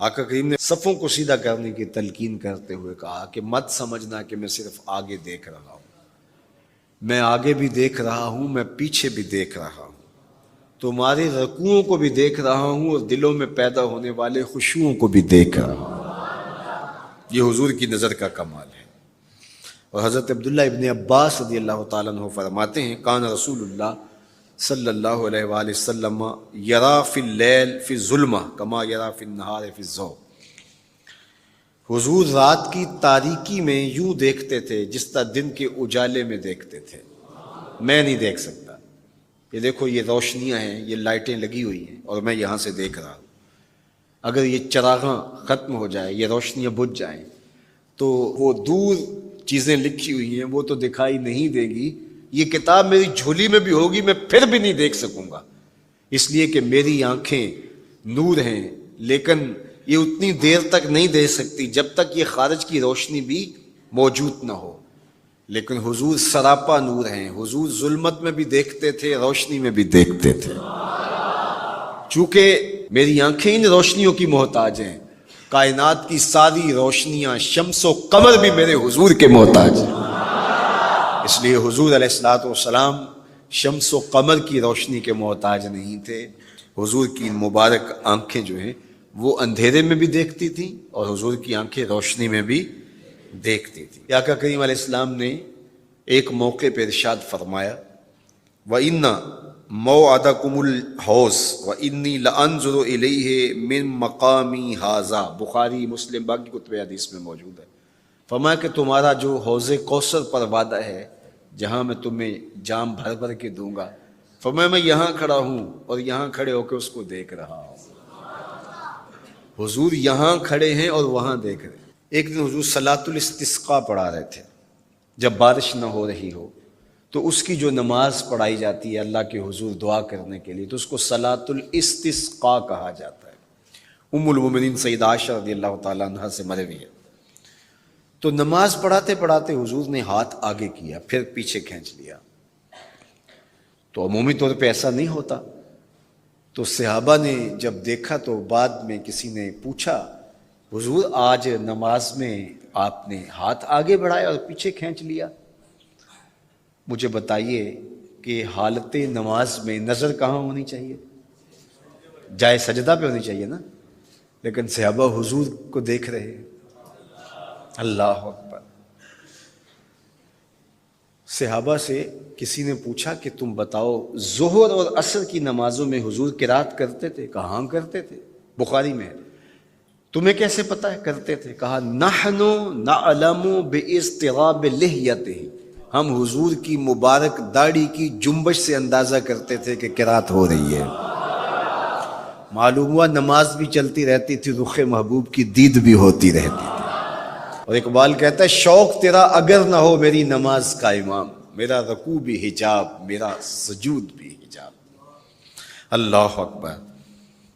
آقا کریم نے صفوں کو سیدھا کرنے کی تلقین کرتے ہوئے کہا کہ مت سمجھنا کہ میں صرف آگے دیکھ رہا ہوں، میں آگے بھی دیکھ رہا ہوں، میں پیچھے بھی دیکھ رہا ہوں، تمہارے رکوعوں کو بھی دیکھ رہا ہوں اور دلوں میں پیدا ہونے والے خشوعوں کو بھی دیکھ رہا ہوں۔ یہ حضور کی نظر کا کمال ہے۔ اور حضرت عبداللہ ابن عباس رضی اللہ تعالیٰ عنہ فرماتے ہیں کان رسول اللہ صلی اللہ علیہ وآلہ وسلم یرا فی اللیل فی الظلمہ کما یرا فی النہار فی الضوء۔ حضور رات کی تاریکی میں یوں دیکھتے تھے جس طرح دن کے اجالے میں دیکھتے تھے۔ میں نہیں دیکھ سکتا، یہ دیکھو یہ روشنیاں ہیں، یہ لائٹیں لگی ہوئی ہیں اور میں یہاں سے دیکھ رہا ہوں، اگر یہ چراغاں ختم ہو جائے، یہ روشنیاں بجھ جائیں تو وہ دور چیزیں لکھی ہوئی ہیں وہ تو دکھائی نہیں دے گی، یہ کتاب میری جھولی میں بھی ہوگی میں پھر بھی نہیں دیکھ سکوں گا، اس لیے کہ میری آنکھیں نور ہیں، لیکن یہ اتنی دیر تک نہیں دیکھ سکتی جب تک یہ خارج کی روشنی بھی موجود نہ ہو۔ لیکن حضور سراپا نور ہیں، حضور ظلمت میں بھی دیکھتے تھے، روشنی میں بھی دیکھتے تھے۔ چونکہ میری آنکھیں ان روشنیوں کی محتاج ہیں، کائنات کی ساری روشنیاں شمس و قمر بھی میرے حضور کے محتاج ہیں، اس لیے حضور علیہ الصلوۃ والسلام شمس و قمر کی روشنی کے محتاج نہیں تھے۔ حضور کی مبارک آنکھیں جو ہیں وہ اندھیرے میں بھی دیکھتی تھیں اور حضور کی آنکھیں روشنی میں بھی دیکھتی تھیں۔ آقا کریم علیہ السلام نے ایک موقع پہ ارشاد فرمایا وَإِنَّ مَوْعَدَكُمُ الْحَوْض وَإِنِّي لَأَنظُرُ إِلَيْهِ مِن مَقَامِي هَذَا، بخاری مسلم باقی کتب حدیث میں موجود ہے۔ فرمایا کہ تمہارا جو حوض کوثر پر وعدہ ہے جہاں میں تمہیں جام بھر بھر کے دوں گا، فرمایا میں یہاں کھڑا ہوں اور یہاں کھڑے ہو کے اس کو دیکھ رہا ہوں۔ حضور یہاں کھڑے ہیں اور وہاں دیکھ رہے ہیں۔ ایک دن حضور صلاۃ الاستسقاء پڑھا رہے تھے، جب بارش نہ ہو رہی ہو تو اس کی جو نماز پڑھائی جاتی ہے اللہ کے حضور دعا کرنے کے لیے تو اس کو صلاۃ الاستسقاء کہا جاتا ہے۔ ام المومنین سیدہ عائشہ رضی اللہ تعالیٰ عنہ سے مروی ہے۔ تو نماز پڑھاتے پڑھاتے حضور نے ہاتھ آگے کیا پھر پیچھے کھینچ لیا، تو عمومی طور پہ ایسا نہیں ہوتا۔ تو صحابہ نے جب دیکھا تو بعد میں کسی نے پوچھا حضور آج نماز میں آپ نے ہاتھ آگے بڑھایا اور پیچھے کھینچ لیا، مجھے بتائیے کہ حالت نماز میں نظر کہاں ہونی چاہیے؟ جائے سجدہ پہ ہونی چاہیے نا، لیکن صحابہ حضور کو دیکھ رہے ہیں۔ اللہ اکبر۔ صحابہ سے کسی نے پوچھا کہ تم بتاؤ ظہر اور عصر کی نمازوں میں حضور قرات کرتے تھے؟ کہا ہاں کرتے تھے، بخاری میں ہے۔ تمہیں کیسے پتہ ہے کرتے تھے؟ کہا نحن نعلم باضطراب لحیتہ، ہم حضور کی مبارک داڑھی کی جنبش سے اندازہ کرتے تھے کہ قرات ہو رہی ہے۔ معلوم ہوا نماز بھی چلتی رہتی تھی، رخ محبوب کی دید بھی ہوتی رہتی تھی۔ اور اقبال کہتا ہے شوق تیرا اگر نہ ہو میری نماز کا امام، میرا رکوع بھی حجاب، میرا سجود بھی حجاب۔ اللہ اکبر۔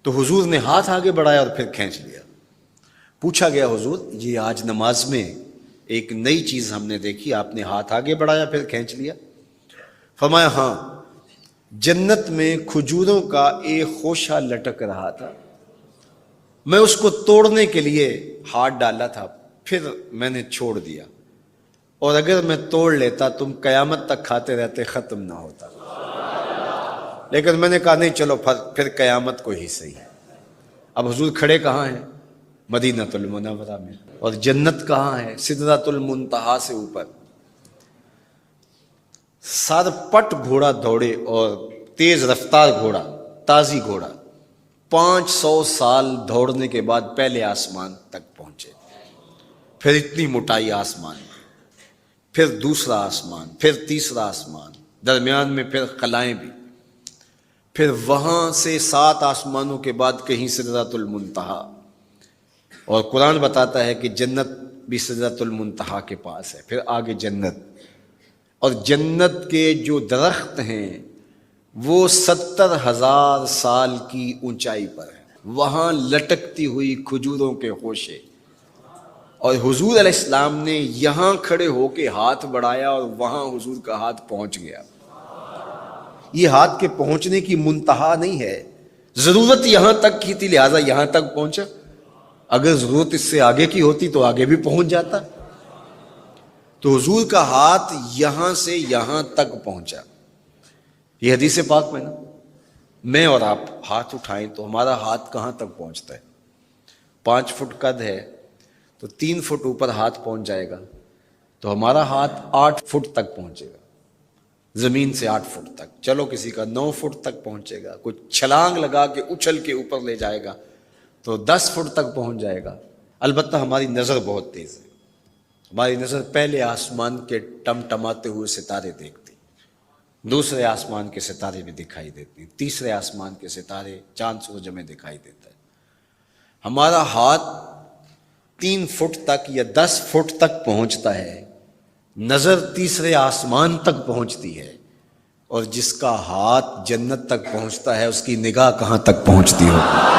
تو حضور نے ہاتھ آگے بڑھایا اور پھر کھینچ لیا۔ پوچھا گیا حضور یہ آج نماز میں ایک نئی چیز ہم نے دیکھی، آپ نے ہاتھ آگے بڑھایا پھر کھینچ لیا؟ فرمایا ہاں، جنت میں کھجوروں کا ایک خوشہ لٹک رہا تھا، میں اس کو توڑنے کے لیے ہاتھ ڈالا تھا، پھر میں نے چھوڑ دیا، اور اگر میں توڑ لیتا تم قیامت تک کھاتے رہتے، ختم نہ ہوتا، لیکن میں نے کہا نہیں چلو پھر قیامت کو ہی صحیح۔ اب حضور کھڑے کہاں ہیں؟ مدینہ المنورہ میں، اور جنت کہاں ہے؟ سدرۃ المنتہا سے اوپر۔ سر پٹ گھوڑا دوڑے، اور تیز رفتار گھوڑا، تازی گھوڑا، 500 سال دوڑنے کے بعد پہلے آسمان تک پہنچے، پھر اتنی موٹائی آسمان، پھر دوسرا آسمان، پھر تیسرا آسمان، درمیان میں پھر خلائیں بھی، پھر وہاں سے 7 آسمانوں کے بعد کہیں سدرۃ المنتہا۔ اور قرآن بتاتا ہے کہ جنت بھی سدرۃ المنتہا کے پاس ہے، پھر آگے جنت، اور جنت کے جو درخت ہیں وہ 70,000 سال کی اونچائی پر ہیں، وہاں لٹکتی ہوئی کھجوروں کے خوشے، اور حضور علیہ السلام نے یہاں کھڑے ہو کے ہاتھ بڑھایا اور وہاں حضور کا ہاتھ پہنچ گیا۔ یہ ہاتھ کے پہنچنے کی منتہا نہیں ہے، ضرورت یہاں تک کی تھی لہٰذا یہاں تک پہنچا، اگر ضرورت اس سے آگے کی ہوتی تو آگے بھی پہنچ جاتا. تو حضور کا ہاتھ یہاں سے یہاں تک پہنچا. یہ حدیث پاک میں نا، میں اور آپ ہاتھ اٹھائیں تو ہمارا ہاتھ کہاں تک پہنچتا ہے؟ 5 فٹ قد ہے تو 3 فٹ اوپر ہاتھ پہنچ جائے گا، تو ہمارا ہاتھ 8 فٹ تک پہنچے گا، زمین سے 8 فٹ تک. چلو کسی کا 9 فٹ تک پہنچے گا، کوئی چھلانگ لگا کے اچھل کے اوپر لے جائے گا تو 10 فٹ تک پہنچ جائے گا. البتہ ہماری نظر بہت تیز ہے، ہماری نظر پہلے آسمان کے ٹمٹماتے ہوئے ستارے دیکھتی، دوسرے آسمان کے ستارے بھی دکھائی دیتی، تیسرے آسمان کے ستارے، چاند سورج ہمیں دکھائی دیتا ہے. ہمارا ہاتھ 3 فٹ تک یا 10 فٹ تک پہنچتا ہے، نظر تیسرے آسمان تک پہنچتی ہے، اور جس کا ہاتھ جنت تک پہنچتا ہے اس کی نگاہ کہاں تک پہنچتی ہوگی،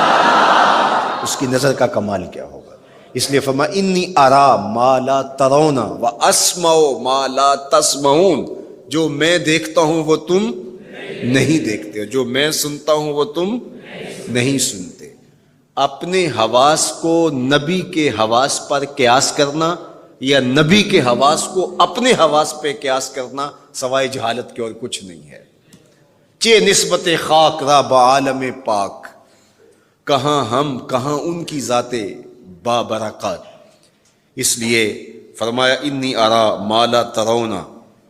اس کی نظر کا کمال کیا ہوگا. اس لیے فرمایا انی ارا ما لا ترون واسمع ما لا تسمعون. جو میں دیکھتا ہوں وہ تم نہیں دیکھتے، جو میں سنتا ہوں وہ تم نہیں سنتے. اپنے حواس کو نبی کے حواس پر قیاس کرنا یا نبی کے حواس کو اپنے حواس پہ قیاس کرنا سوائے جہالت کے اور کچھ نہیں ہے. چے نسبت خاک را بعالم پاک، کہاں ہم کہاں ان کی ذاتیں بابرکات. اس لیے فرمایا انی ارا ما لا ترون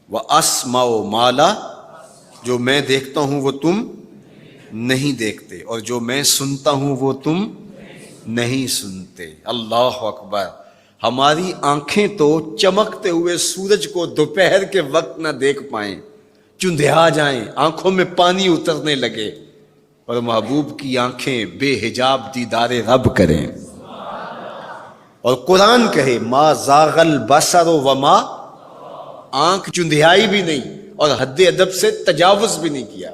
واسمع ما لا، جو میں دیکھتا ہوں وہ تم نہیں دیکھتے، اور جو میں سنتا ہوں وہ تم نہیں سنتے. اللہ اکبر. ہماری آنکھیں تو چمکتے ہوئے سورج کو دوپہر کے وقت نہ دیکھ پائیں، چندھیا جائیں، آنکھوں میں پانی اترنے لگے، اور محبوب کی آنکھیں بے حجاب دیدار رب کریں. اور قرآن کہے ما زاغ البصر وما، آنکھ چندھیائی بھی نہیں اور حد ادب سے تجاوز بھی نہیں کیا.